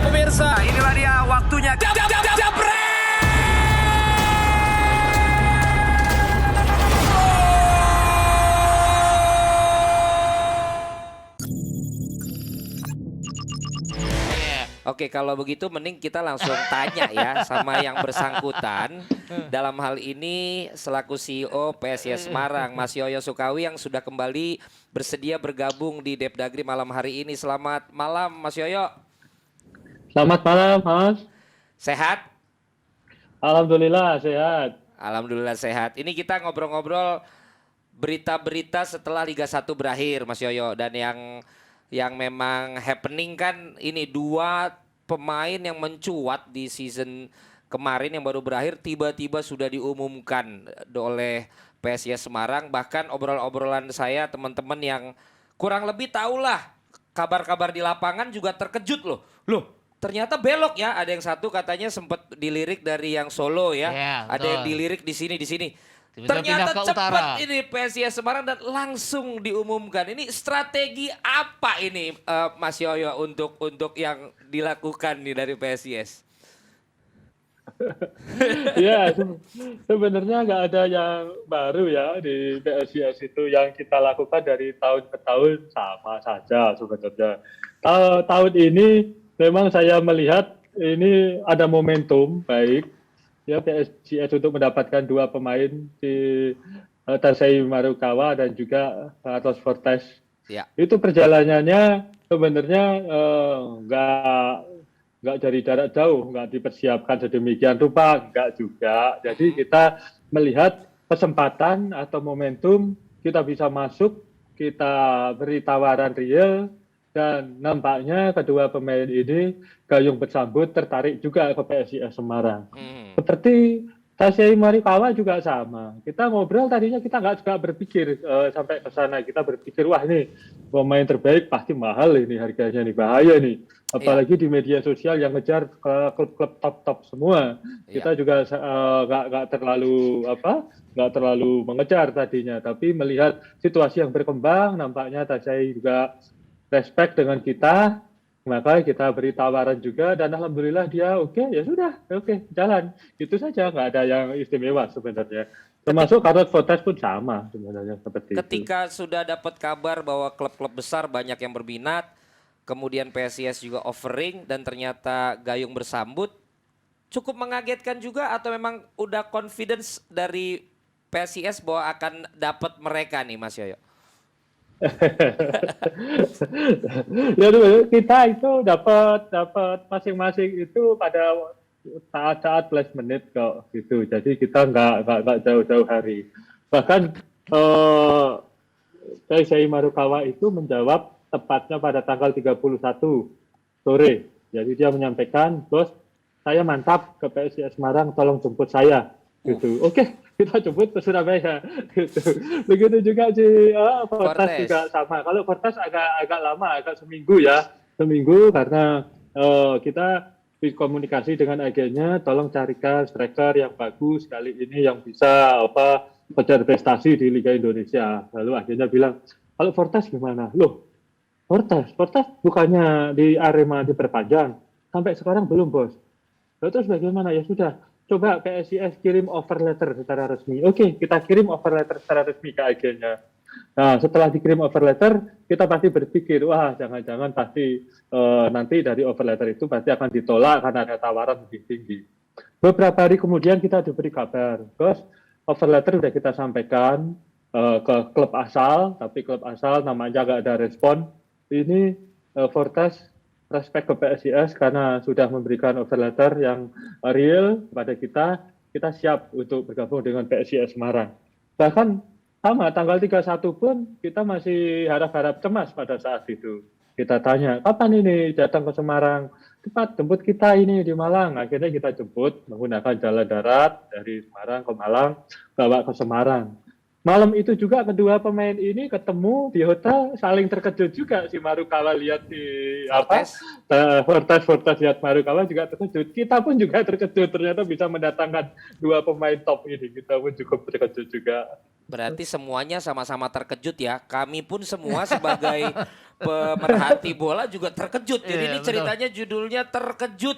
pemirsa, inilah dia waktunya. Oke, kalau begitu mending kita langsung tanya ya sama yang bersangkutan. Dalam hal ini selaku CEO PSIS Semarang, Mas Yoyo Sukawi yang sudah kembali bersedia bergabung di Depdagri malam hari ini. Selamat malam Mas Yoyo. Selamat malam, Mas. Sehat? Alhamdulillah sehat. Alhamdulillah sehat. Ini kita ngobrol-ngobrol berita-berita setelah Liga 1 berakhir Mas Yoyo. Dan yang memang happening kan ini dua pemain yang mencuat di season kemarin yang baru berakhir tiba-tiba sudah diumumkan oleh PSIS Semarang. Bahkan obrolan-obrolan saya teman-teman yang kurang lebih tahulah kabar-kabar di lapangan juga terkejut loh. Ternyata belok ya. Ada yang satu katanya sempat dilirik dari yang Solo ya. Ada yang dilirik di sini. Ternyata cepat ini PSIS Semarang dan langsung diumumkan. Ini strategi apa ini Mas Yoyo untuk yang dilakukan nih dari PSIS? Ya, sebenarnya nggak ada yang baru ya di PSIS itu. Yang kita lakukan dari tahun ke tahun sama saja sebenarnya. Tahun ini memang saya melihat ini ada momentum baik ya PSIS untuk mendapatkan dua pemain di Tarsai Marukawa dan juga Carlos Fortes. Ya. Itu perjalanannya sebenarnya nggak dari jarak jauh, nggak dipersiapkan sedemikian rupa, nggak juga. Jadi kita melihat kesempatan atau momentum kita bisa masuk, kita beri tawaran real. Dan nampaknya kedua pemain ini gayung bersambut tertarik juga ke PSIS Semarang. Seperti Tarsai Marukawa juga sama. Kita ngobrol tadinya kita nggak juga berpikir sampai ke sana. Kita berpikir wah ini pemain terbaik pasti mahal ini harganya nih bahaya nih. Apalagi di media sosial yang ngejar ke klub-klub top-top semua. Kita juga nggak terlalu mengejar tadinya. Tapi melihat situasi yang berkembang nampaknya Tarsai juga respect dengan kita, maka kita beri tawaran juga dan alhamdulillah dia oke, ya sudah, oke, jalan. Itu saja, nggak ada yang istimewa sebenarnya. Termasuk Carlos Fortes pun sama sebenarnya seperti itu. Ketika sudah dapat kabar bahwa klub-klub besar banyak yang berminat, kemudian PSIS juga offering dan ternyata gayung bersambut, cukup mengagetkan juga atau memang udah confidence dari PSIS bahwa akan dapat mereka nih Mas Yoyo? Ya kita itu dapat masing-masing itu pada saat last menit kok gitu. Jadi kita nggak jauh-jauh hari. Bahkan Tarsai Marukawa itu menjawab tepatnya pada tanggal 31 sore. Jadi dia menyampaikan, bos, saya mantap ke PSIS Semarang, tolong jemput saya. Gitu. Oke, kita jemput ke Surabaya. Gitu. Begitu juga si Fortes juga sama. Kalau Fortes agak lama, agak seminggu ya. Seminggu karena kita komunikasi dengan agennya, tolong carikan striker yang bagus kali ini yang bisa kejar prestasi di Liga Indonesia. Lalu agennya bilang, kalau Fortes gimana? Loh, Fortes bukannya di Arema diperpanjang. Sampai sekarang belum, bos. Lalu terus bagaimana? Ya sudah. Coba PSIS kirim offer letter secara resmi. Oke, kita kirim offer letter secara resmi ke agennya. Nah, setelah dikirim offer letter, kita pasti berpikir, wah jangan-jangan pasti nanti dari offer letter itu pasti akan ditolak karena ada tawaran lebih tinggi. Beberapa hari kemudian kita diberi kabar, bos, offer letter sudah kita sampaikan ke klub asal, tapi klub asal namanya nggak ada respon. Ini Fortes respect ke PSIS karena sudah memberikan offer letter yang real kepada kita siap untuk bergabung dengan PSIS Semarang. Bahkan sama, tanggal 31 pun kita masih harap-harap cemas pada saat itu. Kita tanya, kapan ini datang ke Semarang? Cepat jemput kita ini di Malang. Akhirnya kita jemput menggunakan jalan darat dari Semarang ke Malang, bawa ke Semarang. Malam itu juga kedua pemain ini ketemu di hotel, saling terkejut juga. Si Marukawa lihat Fortes lihat Marukawa juga terkejut. Kita pun juga terkejut, ternyata bisa mendatangkan dua pemain top ini. Kita pun cukup terkejut juga. Berarti semuanya sama-sama terkejut ya. Kami pun semua sebagai pemerhati bola juga terkejut. Jadi Iya, ini betul. ceritanya judulnya terkejut.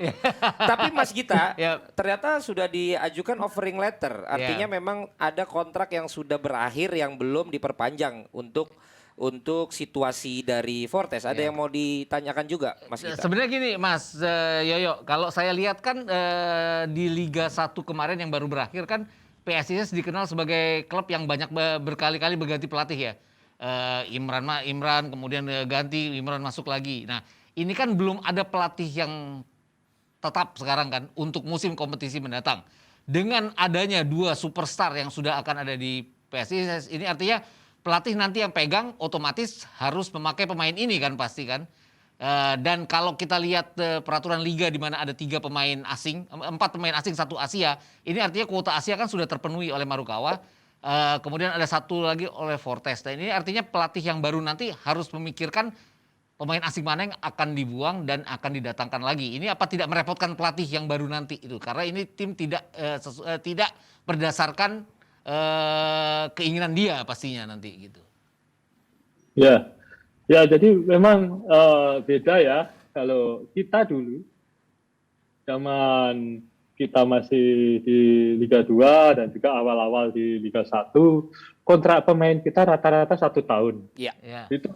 Tapi Mas Gita, Ya. ternyata sudah diajukan offering letter. Artinya Ya. memang ada kontrak yang sudah berakhir yang belum diperpanjang untuk situasi dari Fortes. Ada Ya. yang mau ditanyakan juga, Mas Gita? Sebenarnya gini Mas Yoyo, kalau saya lihat kan di Liga 1 kemarin yang baru berakhir kan PSIS dikenal sebagai klub yang banyak berkali-kali berganti pelatih ya. Imran kemudian ganti, Imran masuk lagi. Nah, ini kan belum ada pelatih yang tetap sekarang kan untuk musim kompetisi mendatang. Dengan adanya 2 superstar yang sudah akan ada di PSIS, ini artinya pelatih nanti yang pegang otomatis harus memakai pemain ini kan pasti kan. Dan kalau kita lihat peraturan liga di mana ada 3 pemain asing, 4 pemain asing 1 Asia, ini artinya kuota Asia kan sudah terpenuhi oleh Marukawa. Kemudian ada 1 lagi oleh Fortes. Nah, ini artinya pelatih yang baru nanti harus memikirkan pemain asing mana yang akan dibuang dan akan didatangkan lagi. Ini apa tidak merepotkan pelatih yang baru nanti itu? Karena ini tim tidak berdasarkan keinginan dia pastinya nanti gitu. Ya, ya jadi memang beda ya. Kalau kita dulu zaman kita masih di Liga 2 dan juga awal-awal di Liga 1, kontrak pemain kita rata-rata 1 tahun. Iya. Ya. Itu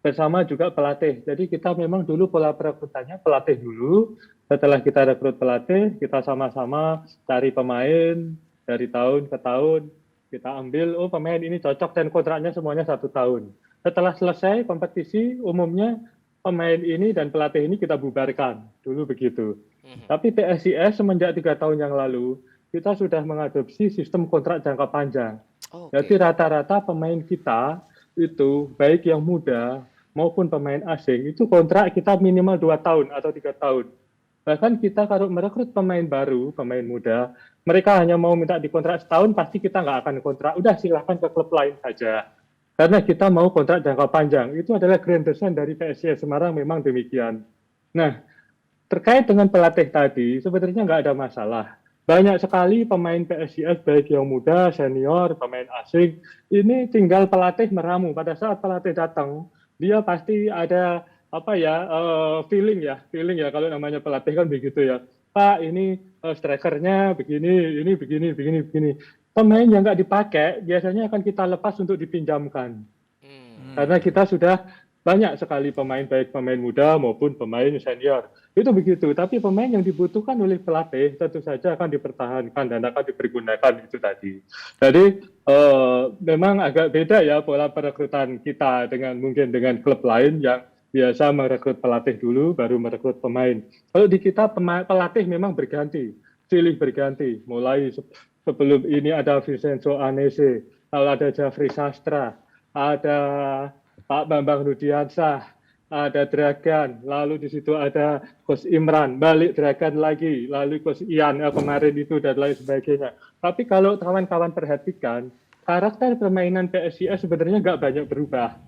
bersama juga pelatih. Jadi kita memang dulu pola perekrutannya pelatih dulu. Setelah kita rekrut pelatih, kita sama-sama cari pemain dari tahun ke tahun. Kita ambil, oh pemain ini cocok dan kontraknya semuanya 1 tahun. Setelah selesai kompetisi, umumnya pemain ini dan pelatih ini kita bubarkan. Dulu begitu. Tapi PSIS semenjak 3 tahun yang lalu, kita sudah mengadopsi sistem kontrak jangka panjang. Oke. Jadi rata-rata pemain kita itu, baik yang muda maupun pemain asing, itu kontrak kita minimal 2 tahun atau 3 tahun. Bahkan kita kalau merekrut pemain baru, pemain muda, mereka hanya mau minta dikontrak setahun, pasti kita nggak akan kontrak. Udah silakan ke klub lain saja. Karena kita mau kontrak jangka panjang. Itu adalah grand design dari PSIS Semarang, memang demikian. Nah, terkait dengan pelatih tadi, sebenarnya nggak ada masalah. Banyak sekali pemain PSIS, baik yang muda, senior, pemain asing, ini tinggal pelatih meramu. Pada saat pelatih datang, dia pasti ada feeling ya kalau namanya pelatih kan begitu ya. Pak, ini strikernya begini, ini begini. Pemain yang nggak dipakai biasanya akan kita lepas untuk dipinjamkan. Karena kita sudah banyak sekali pemain, baik pemain muda maupun pemain senior. Itu begitu, tapi pemain yang dibutuhkan oleh pelatih tentu saja akan dipertahankan dan akan dipergunakan itu tadi. Jadi memang agak beda ya pola perekrutan kita mungkin dengan klub lain yang biasa merekrut pelatih dulu baru merekrut pemain. Kalau di kita pelatih memang berganti, silih berganti. Mulai sebelum ini ada Vincenzo Anese, lalu ada Jafri Sastra, ada Pak Bambang Rudiansah, ada Dragan, lalu di situ ada Coach Imran, balik Dragan lagi, lalu Coach Ian kemarin itu dan lain sebagainya. Tapi kalau kawan-kawan perhatikan, karakter permainan PSIS sebenarnya nggak banyak berubah.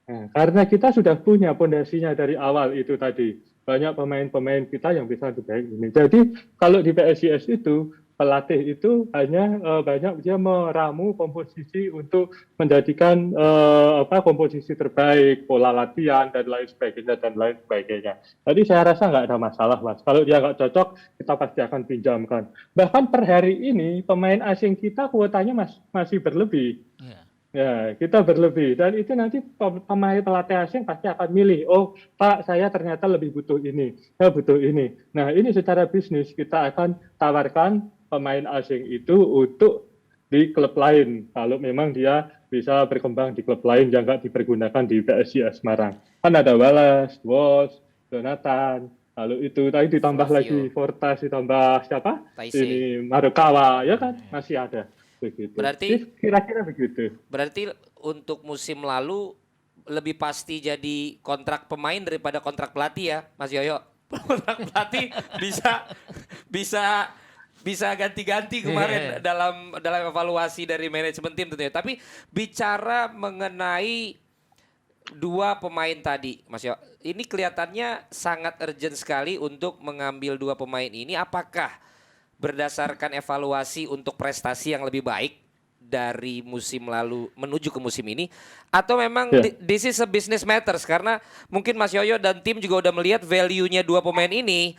Nah, karena kita sudah punya pondasinya dari awal itu tadi. Banyak pemain-pemain kita yang bisa terbaik ini. Jadi kalau di PSIS itu, pelatih itu hanya banyak dia meramu komposisi untuk menjadikan komposisi terbaik, pola latihan dan lain sebagainya. Jadi saya rasa nggak ada masalah, Mas. Kalau dia nggak cocok, kita pasti akan pinjamkan. Bahkan per hari ini pemain asing kita kuotanya masih berlebih. Ya, kita berlebih. Dan itu nanti pemain pelatih asing pasti akan milih, oh Pak, saya ternyata lebih butuh ini, saya butuh ini. Nah, ini secara bisnis kita akan tawarkan pemain asing itu untuk di klub lain. Kalau memang dia bisa berkembang di klub lain yang nggak dipergunakan di PSIS Semarang. Kan ada Wallace, Wos, Jonathan, lalu itu tadi ditambah lagi Fortas, ditambah siapa? Ini Marukawa, ya kan? Masih ada. Begitu. Berarti kira-kira begitu. Berarti untuk musim lalu lebih pasti jadi kontrak pemain daripada kontrak pelatih ya, Mas Yoyo. Kontrak pelatih bisa ganti-ganti kemarin dalam evaluasi dari manajemen tim tentunya. Tapi bicara mengenai 2 pemain tadi, Mas Yoyo, ini kelihatannya sangat urgent sekali untuk mengambil 2 pemain ini. Apakah berdasarkan evaluasi untuk prestasi yang lebih baik dari musim lalu menuju ke musim ini, atau memang Ya. this is a business matters karena mungkin Mas Yoyo dan tim juga udah melihat value-nya dua pemain ini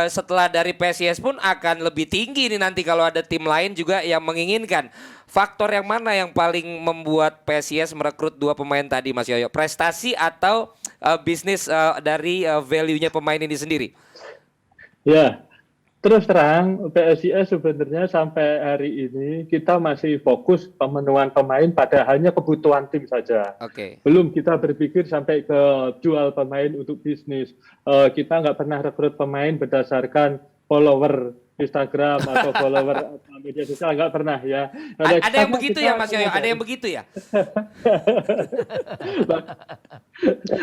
setelah dari PSIS pun akan lebih tinggi nih nanti kalau ada tim lain juga yang menginginkan. Faktor yang mana yang paling membuat PSIS merekrut dua pemain tadi Mas Yoyo? Prestasi atau bisnis dari value-nya pemain ini sendiri? Ya, terus terang PSIS sebenarnya sampai hari ini kita masih fokus pemenuhan pemain pada hanya kebutuhan tim saja. Oke. Belum kita berpikir sampai ke jual pemain untuk bisnis. Kita nggak pernah rekrut pemain berdasarkan follower Instagram atau follower media sosial, nggak pernah ya. Ada yang begitu ya Mas Yoyo? Ada yang begitu ya?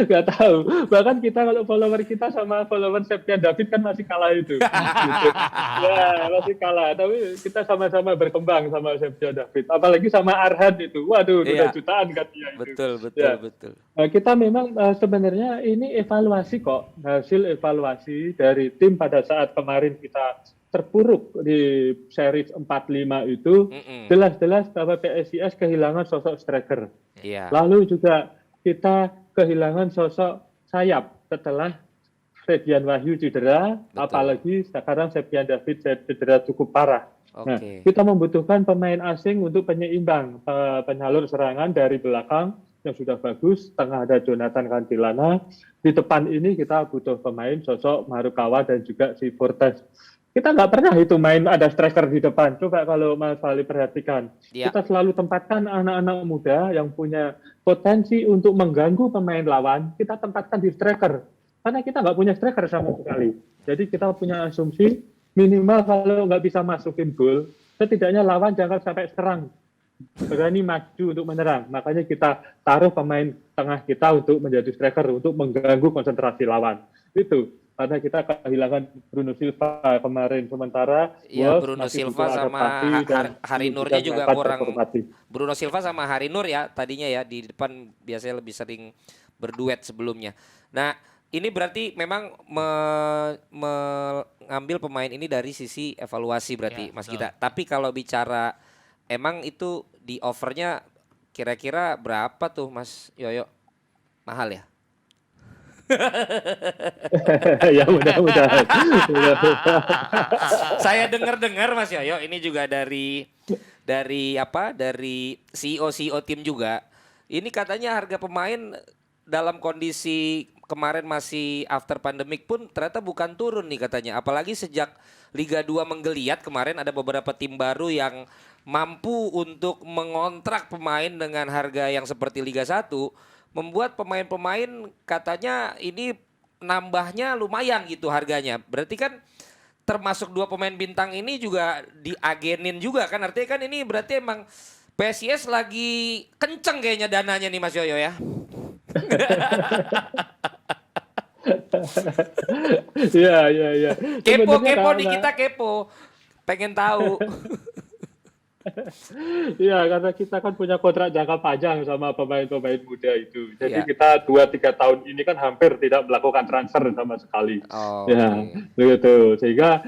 Nggak tahu. Bahkan kita kalau follower kita sama follower Septian David kan masih kalah itu. Gitu. Ya, masih kalah. Tapi kita sama-sama berkembang sama Septian David. Apalagi sama Arhan itu. Waduh, Iya. udah jutaan katanya itu. Betul, betul, Ya. betul. Kita memang sebenarnya ini evaluasi kok. Hasil evaluasi dari tim pada saat kemarin kita terpuruk di series 45 itu. Mm-mm. Jelas-jelas bahwa PSIS kehilangan sosok striker. Iya. Lalu juga kita kehilangan sosok sayap setelah Fredian Wahyu cedera, Betul. apalagi sekarang Septian David cedera cukup parah. Nah, Oke. kita membutuhkan pemain asing untuk penyeimbang, penyalur serangan dari belakang yang sudah bagus, tengah ada Jonathan Cantilana, di depan ini kita butuh pemain sosok Marukawa dan juga si Fortes. Kita nggak pernah itu main ada striker di depan. Coba kalau Mas Fali perhatikan, Ya. kita selalu tempatkan anak-anak muda yang punya potensi untuk mengganggu pemain lawan, kita tempatkan di striker. Karena kita nggak punya striker sama sekali. Jadi kita punya asumsi minimal kalau nggak bisa masukin gol, setidaknya lawan jangan sampai serang. Berani maju untuk menyerang. Makanya kita taruh pemain tengah kita untuk menjadi striker, untuk mengganggu konsentrasi lawan. Itu. Karena kita kehilangan Bruno Silva kemarin. Sementara Iya, Wolves Bruno masih Silva butuh sama adaptasi dan Hari Nurnya juga mengangkat kurang. hormati. Bruno Silva sama Hari Nur ya tadinya ya di depan biasanya lebih sering berduet sebelumnya. Nah, ini berarti memang mengambil pemain ini dari sisi evaluasi berarti Ya, Mas betul. Gita. Tapi kalau bicara emang itu di offernya kira-kira berapa tuh Mas Yoyo? Mahal ya? Ya mudah-mudahan. Saya dengar-dengar Mas Yoyo ini juga dari apa? Dari CEO tim juga. Ini katanya harga pemain dalam kondisi kemarin masih after pandemic pun ternyata bukan turun nih katanya. Apalagi sejak Liga 2 menggeliat kemarin ada beberapa tim baru yang mampu untuk mengontrak pemain dengan harga yang seperti Liga 1, membuat pemain-pemain katanya ini nambahnya lumayan gitu harganya. Berarti kan termasuk dua pemain bintang ini juga diagenin juga kan, artinya kan ini berarti emang PSIS lagi kenceng kayaknya dananya nih Mas Yoyo ya. Iya. Kepo Sebenarnya nih karena- kita kepo. Pengen tahu. Iya, karena kita kan punya kontrak jangka panjang sama pemain-pemain muda itu. Jadi Iya. kita 2-3 tahun ini kan hampir tidak melakukan transfer sama sekali. Oh, Ya, oke. begitu. Sehingga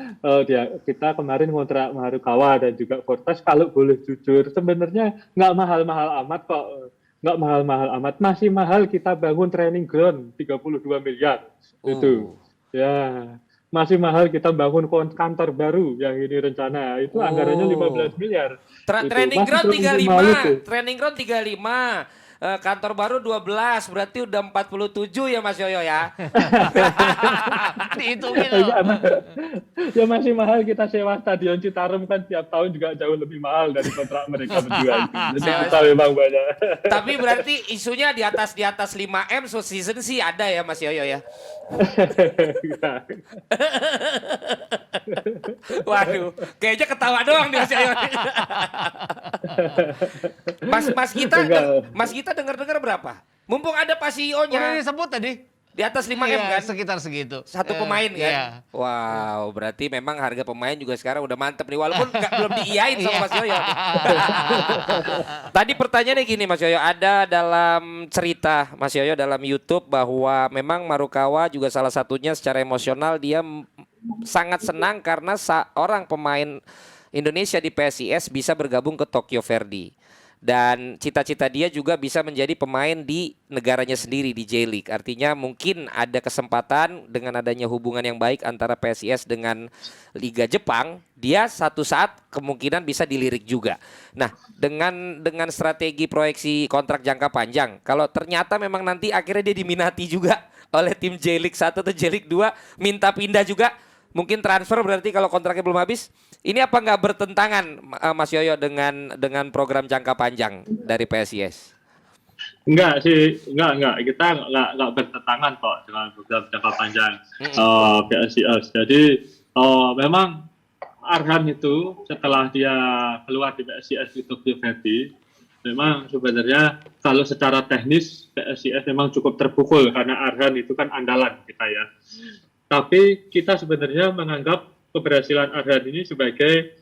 kita kemarin kontrak Marukawa dan juga Fortes, kalau boleh jujur, sebenarnya nggak mahal-mahal amat kok. Nggak mahal-mahal amat. Masih mahal kita bangun training ground 32 miliar. Itu. Ya. Masih mahal kita bangun kantor baru yang ini rencana. Itu anggarannya 15 miliar. Itu. Training Masih ground belum mahal itu. 35. Training ground 35. Kantor baru 12, berarti udah 47 ya Mas Yoyo ya. Dihitungin Ya, loh. ya masih mahal kita sewa Stadion Citarum kan tiap tahun juga jauh lebih mahal dari kontrak mereka berdua itu. Jadi Sewa- kita memang banyak. Tapi berarti isunya di atas 5M so season sih ada ya Mas Yoyo ya. Waduh, kayaknya ketawa doang nih Mas Yoyo. Mas kita dengar-dengar berapa? Mumpung ada Pak Udah CEO-nya disebut tadi. di atas 5M Iya, kan? sekitar segitu. Satu pemain kan? Iya. Wow, berarti memang harga pemain juga sekarang udah mantep nih. Walaupun belum diiyain sama Mas Yoyo. Tadi pertanyaannya gini Mas Yoyo, ada dalam cerita Mas Yoyo dalam YouTube bahwa memang Marukawa juga salah satunya secara emosional dia sangat senang karena seorang pemain Indonesia di PSIS bisa bergabung ke Tokyo Verdy. Dan cita-cita dia juga bisa menjadi pemain di negaranya sendiri di J-League. Artinya mungkin ada kesempatan dengan adanya hubungan yang baik antara PSIS dengan Liga Jepang, dia satu saat kemungkinan bisa dilirik juga. Nah, dengan strategi proyeksi kontrak jangka panjang, kalau ternyata memang nanti akhirnya dia diminati juga oleh tim J-League 1 atau J-League 2, minta pindah juga, mungkin transfer berarti kalau kontraknya belum habis. Ini apa nggak bertentangan Mas Yoyo dengan program jangka panjang dari PSIS? Enggak sih, enggak. Kita enggak bertentangan kok dengan program jangka panjang PSIS. Jadi memang Arhan itu setelah dia keluar di PSIS di Tokyo Verdy, memang sebenarnya kalau secara teknis PSIS memang cukup terpukul karena Arhan itu kan andalan kita ya. Tapi kita sebenarnya menganggap keberhasilan Arhan ini sebagai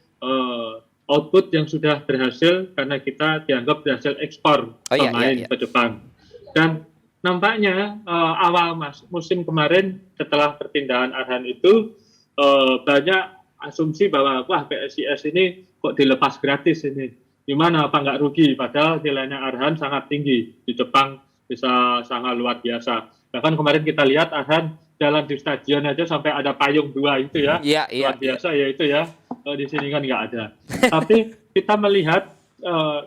output yang sudah berhasil karena kita dianggap berhasil ekspor pemain ke Jepang. Dan nampaknya awal musim kemarin setelah perpindahan Arhan itu banyak asumsi bahwa wah PSIS ini kok dilepas gratis ini. Gimana apa nggak rugi? Padahal nilainya Arhan sangat tinggi di Jepang, bisa sangat luar biasa. Bahkan kemarin kita lihat Arhan jalan di stadion aja sampai ada payung 2 itu ya, luar biasa ya itu ya. Di sini kan nggak ada. Tapi kita melihat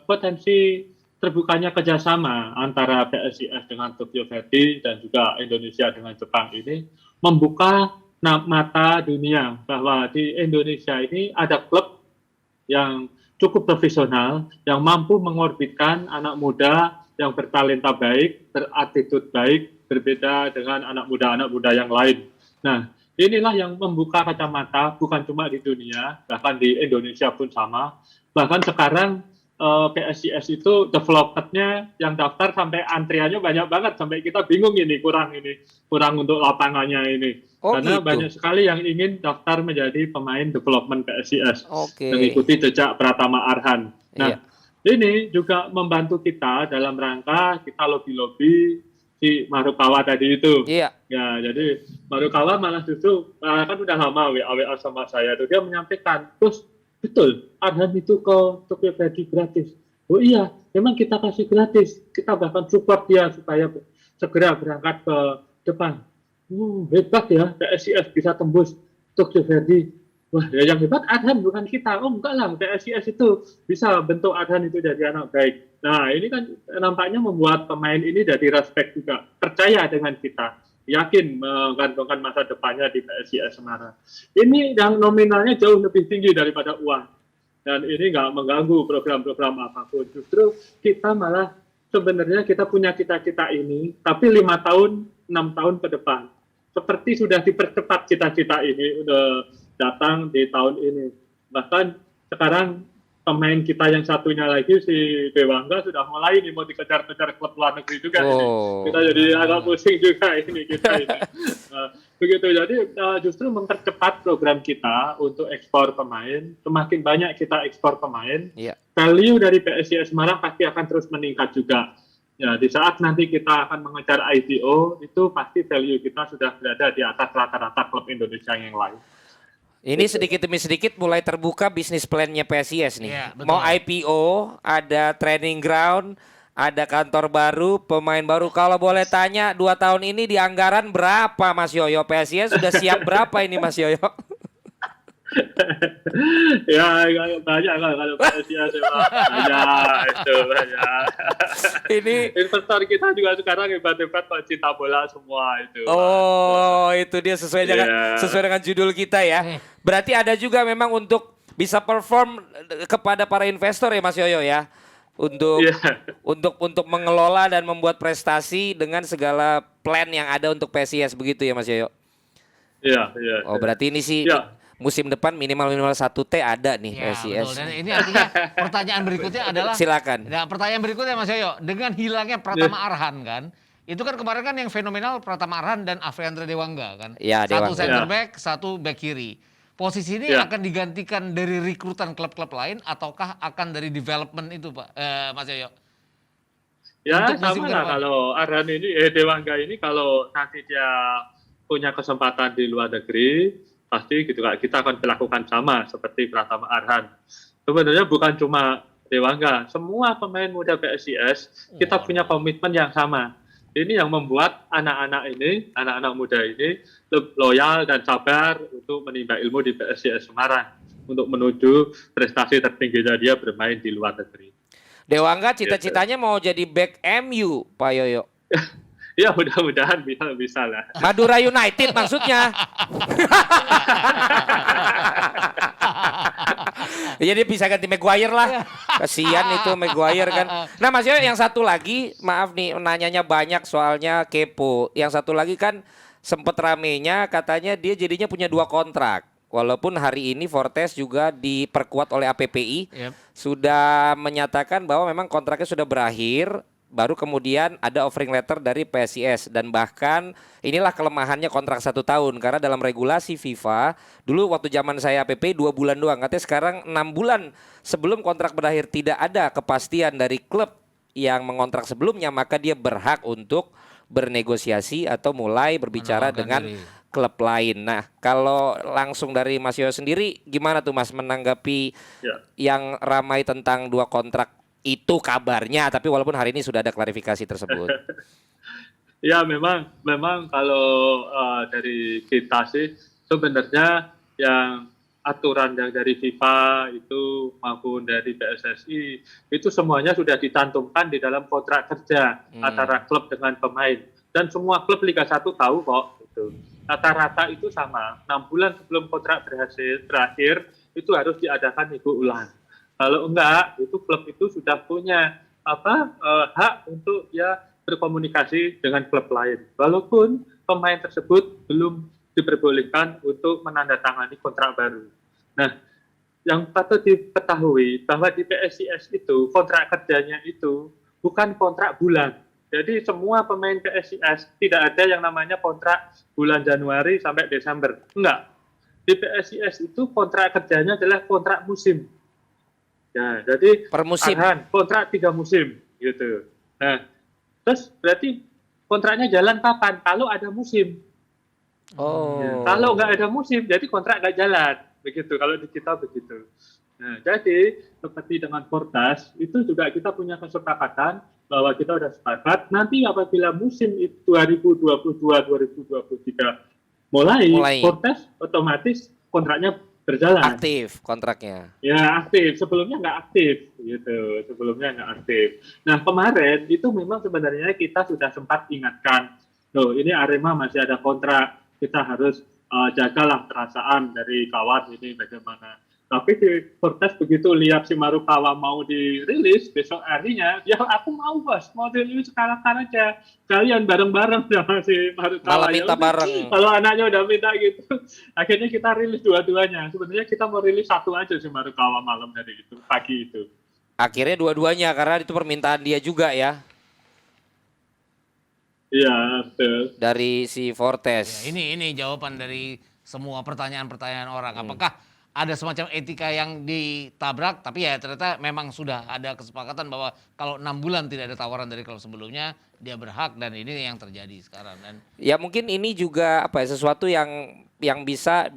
potensi terbukanya kerjasama antara PSIS dengan Tokyo Verdy dan juga Indonesia dengan Jepang ini membuka mata dunia bahwa di Indonesia ini ada klub yang cukup profesional yang mampu mengorbitkan anak muda yang bertalenta baik, berattitude baik, berbeda dengan anak muda yang lain. Nah, inilah yang membuka kacamata bukan cuma di dunia, bahkan di Indonesia pun sama. Bahkan sekarang PSIS itu developernya yang daftar sampai antriannya banyak banget, sampai kita bingung ini kurang untuk lapangannya ini. Karena gitu. Banyak sekali yang ingin daftar menjadi pemain development PSIS, mengikuti jejak Pratama Arhan. Nah, ini juga membantu kita dalam rangka kita lobby-lobby si Marukawa tadi itu. Ya, jadi Marukawa malah justru kan udah lama WA sama saya tuh, dia menyampaikan, terus betul Arhan itu ke Tokyo Verdy gratis. Oh iya, memang kita kasih gratis. Kita bahkan support dia supaya segera berangkat ke Jepang. Hebat ya, PSIS bisa tembus Tokyo Verdy. Wah, yang hebat Arhan bukan kita. Oh enggak lah, PSIS itu bisa bentuk Arhan itu jadi anak baik. Nah, ini kan nampaknya membuat pemain ini jadi respect juga, percaya dengan kita, yakin menggantungkan masa depannya di PSIS Semarang. Ini yang nominalnya jauh lebih tinggi daripada uang. Dan ini nggak mengganggu program-program apapun. Justru kita malah sebenarnya kita punya cita-cita ini, tapi 5 tahun, 6 tahun ke depan. Seperti sudah dipercepat cita-cita ini, udah datang di tahun ini. Bahkan sekarang pemain kita yang satunya lagi si Dewangga sudah mulai nih mau dikejar-kejar klub luar negeri juga. Kita jadi agak pusing juga ini kita ini. Begitu, jadi justru mempercepat program kita untuk ekspor pemain. Semakin banyak kita ekspor pemain, value dari PSIS Semarang pasti akan terus meningkat juga. Ya, di saat nanti kita akan mengejar IPO, itu pasti value kita sudah berada di atas rata-rata klub Indonesia yang lain. Ini sedikit demi sedikit mulai terbuka bisnis plan-nya PSIS nih. Mau IPO, ada training ground, ada kantor baru, pemain baru. Kalau boleh tanya, 2 tahun ini di anggaran berapa Mas Yoyo? PSIS sudah siap berapa ini Mas Yoyo? Ya banyak kalau PSIS banyak. Ini investor kita juga sekarang hebat-hebat cinta bola semua itu. Oh, itu dia sesuai dengan judul kita ya. Berarti ada juga memang untuk bisa perform kepada para investor ya Mas Yoyo ya. Untuk mengelola dan membuat prestasi dengan segala plan yang ada untuk PSIS begitu ya Mas Yoyo. Iya. Oh, berarti ini sih musim depan minimal 1T ada nih PSIS. Dan ini artinya pertanyaan berikutnya adalah silakan. Nah, pertanyaan berikutnya Mas Yoyo, dengan hilangnya Pratama Arhan kan, itu kan kemarin kan yang fenomenal Pratama Arhan dan Afriandra Dewangga kan. Satu center back, satu back kiri. Posisi ini akan digantikan dari rekrutan klub-klub lain ataukah akan dari development itu Pak Mas Yoyo? Ya sama lah kalau Arhan ini Dewangga ini kalau nanti dia punya kesempatan di luar negeri, pasti kita akan melakukan sama seperti Pratama Arhan. Sebenarnya bukan cuma Dewangga, semua pemain muda PSIS kita punya komitmen yang sama. Ini yang membuat anak-anak muda ini loyal dan sabar untuk menimba ilmu di PSIS Semarang untuk menuju prestasi tertingginya dia bermain di luar negeri. Dewangga cita-citanya mau jadi back MU, Pak Yoyo. Ya mudah-mudahan bisa lah. Madura United maksudnya. Jadi bisa ganti Maguire lah. Kasihan itu Maguire kan. Nah Mas Yoyo, yang satu lagi, maaf nih nanyanya banyak soalnya kepo. Yang satu lagi kan sempet ramenya katanya dia jadinya punya 2 kontrak. Walaupun hari ini Fortes juga diperkuat oleh APPI sudah menyatakan bahwa memang kontraknya sudah berakhir. Baru kemudian ada offering letter dari PSIS dan bahkan inilah kelemahannya kontrak 1 tahun karena dalam regulasi FIFA dulu waktu zaman saya APP 2 bulan doang, katanya sekarang 6 bulan sebelum kontrak berakhir tidak ada kepastian dari klub yang mengontrak sebelumnya, maka dia berhak untuk bernegosiasi atau mulai berbicara dengan klub lain. Nah kalau langsung dari Mas Yoyo sendiri gimana tuh Mas menanggapi yang ramai tentang 2 kontrak itu kabarnya, tapi walaupun hari ini sudah ada klarifikasi tersebut. Ya memang kalau dari kita sih sebenarnya yang aturan yang dari FIFA itu maupun dari PSSI itu semuanya sudah dicantumkan di dalam kontrak kerja antara klub dengan pemain, dan semua klub Liga 1 tahu kok itu. Rata-rata itu sama, 6 bulan sebelum kontrak berakhir itu harus diadakan minggu ulang. Kalau enggak, itu klub itu sudah punya hak untuk ya berkomunikasi dengan klub lain. Walaupun pemain tersebut belum diperbolehkan untuk menandatangani kontrak baru. Nah, yang patut diketahui bahwa di PSIS itu kontrak kerjanya itu bukan kontrak bulan. Jadi semua pemain PSIS tidak ada yang namanya kontrak bulan Januari sampai Desember. Enggak. Di PSIS itu kontrak kerjanya adalah kontrak musim. Ya, jadi per musim. Kontrak 3 musim gitu. Nah, terus berarti kontraknya jalan kapan? Kalau ada musim. Ya, kalau nggak ada musim, jadi kontrak nggak jalan. Begitu. Kalau di kita begitu. Nah, jadi seperti dengan Fortes itu juga kita punya kesepakatan bahwa kita sudah sepakat nanti apabila musim 2022-2023 mulai. Fortes otomatis kontraknya berjalan. Aktif kontraknya. Ya aktif, sebelumnya nggak aktif gitu, Nah kemarin itu memang sebenarnya kita sudah sempat ingatkan, loh ini Arema masih ada kontrak, kita harus jagalah perasaan dari kawan ini bagaimana. Tapi di Fortes begitu lihat si Marukawa mau dirilis besok harinya, ya aku mau bos, mau dirilis sekarang aja. Kalian bareng-bareng sama si Marukawa. Malah minta bareng. Kalau anaknya udah minta gitu, akhirnya kita rilis dua-duanya. Sebenarnya kita mau rilis 1 aja si Marukawa malam hari itu, pagi itu. Akhirnya dua-duanya karena itu permintaan dia juga ya. Iya, betul. Dari si Fortes. Ya, ini jawaban dari semua pertanyaan-pertanyaan orang. Apakah ada semacam etika yang ditabrak, tapi ya ternyata memang sudah ada kesepakatan bahwa kalau 6 bulan tidak ada tawaran dari klub sebelumnya, dia berhak, dan ini yang terjadi sekarang. Dan ya mungkin ini juga sesuatu yang bisa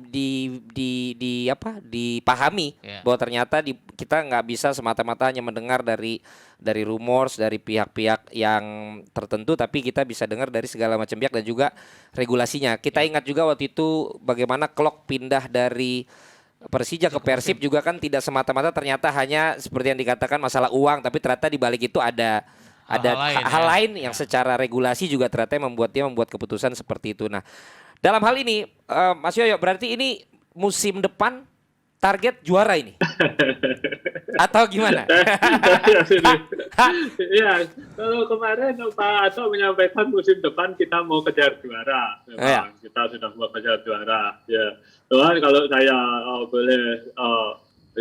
dipahami bahwa ternyata kita nggak bisa semata-mata hanya mendengar dari rumors dari pihak-pihak yang tertentu, tapi kita bisa dengar dari segala macam pihak dan juga regulasinya. Kita ingat juga waktu itu bagaimana Klok pindah dari Persija ke Persib juga kan tidak semata-mata ternyata hanya seperti yang dikatakan masalah uang, tapi ternyata di balik itu ada hal lain yang secara regulasi juga ternyata membuat keputusan seperti itu. Nah, dalam hal ini Mas Yoyo, berarti ini musim depan target juara ini atau gimana? Iya, kalau kemarin Pak Ato menyampaikan musim depan kita mau kejar juara, kita sudah mau kejar juara. Ya, cuman kalau saya boleh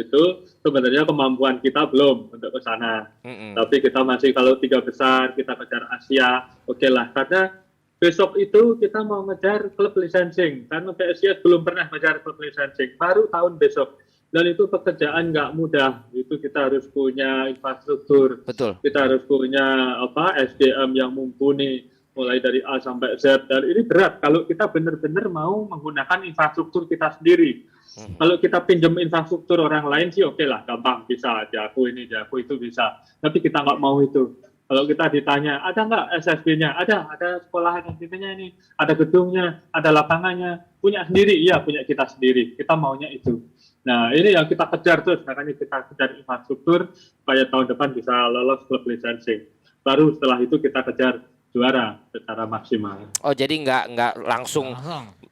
itu sebenarnya kemampuan kita belum untuk ke sana. Tapi kita masih kalau 3 besar kita kejar Asia, oke lah. Karena besok itu kita mau ngejar klub licensing, karena PSIS belum pernah ngejar klub licensing, baru tahun besok. Dan itu pekerjaan nggak mudah, itu kita harus punya infrastruktur, betul. Kita harus punya SDM yang mumpuni, mulai dari A sampai Z. Dan ini berat kalau kita benar-benar mau menggunakan infrastruktur kita sendiri. Kalau kita pinjam infrastruktur orang lain sih oke lah, gampang, bisa, jago ini, jago itu bisa. Tapi kita nggak mau itu. Kalau kita ditanya, ada nggak SSB-nya? Ada sekolahan SSB-nya ini, ada gedungnya, ada lapangannya, punya sendiri, iya punya kita sendiri. Kita maunya itu. Nah ini yang kita kejar terus, makanya kita kejar infrastruktur supaya tahun depan bisa lolos klub licensing. Baru setelah itu kita kejar juara secara maksimal. Oh jadi nggak langsung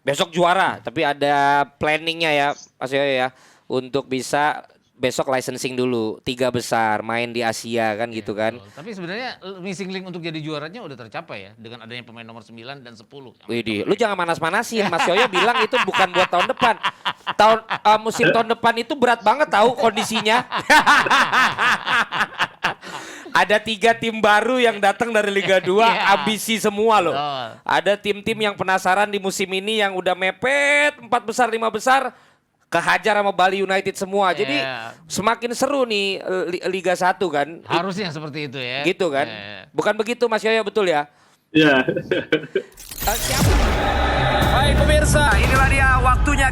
besok juara, tapi ada planningnya ya Mas Yoyo ya, untuk bisa besok licensing dulu 3 besar main di Asia kan gitu kan. Betul. Tapi sebenarnya missing link untuk jadi juaranya udah tercapai ya dengan adanya pemain nomor 9 dan 10. Widih, lu jangan manas-manasin. Mas Yoyo bilang itu bukan buat tahun depan. Musim tahun depan itu berat banget tahu kondisinya. Ada 3 tim baru yang datang dari Liga 2, ambisi semua loh. Ada tim-tim yang penasaran di musim ini yang udah mepet 4 besar 5 besar kehajar sama Bali United semua. Jadi semakin seru nih Liga 1 kan. Harusnya seperti itu ya. Gitu kan. Bukan begitu Mas Yoyo, betul ya? Iya. Baik pemirsa, inilah dia waktunya.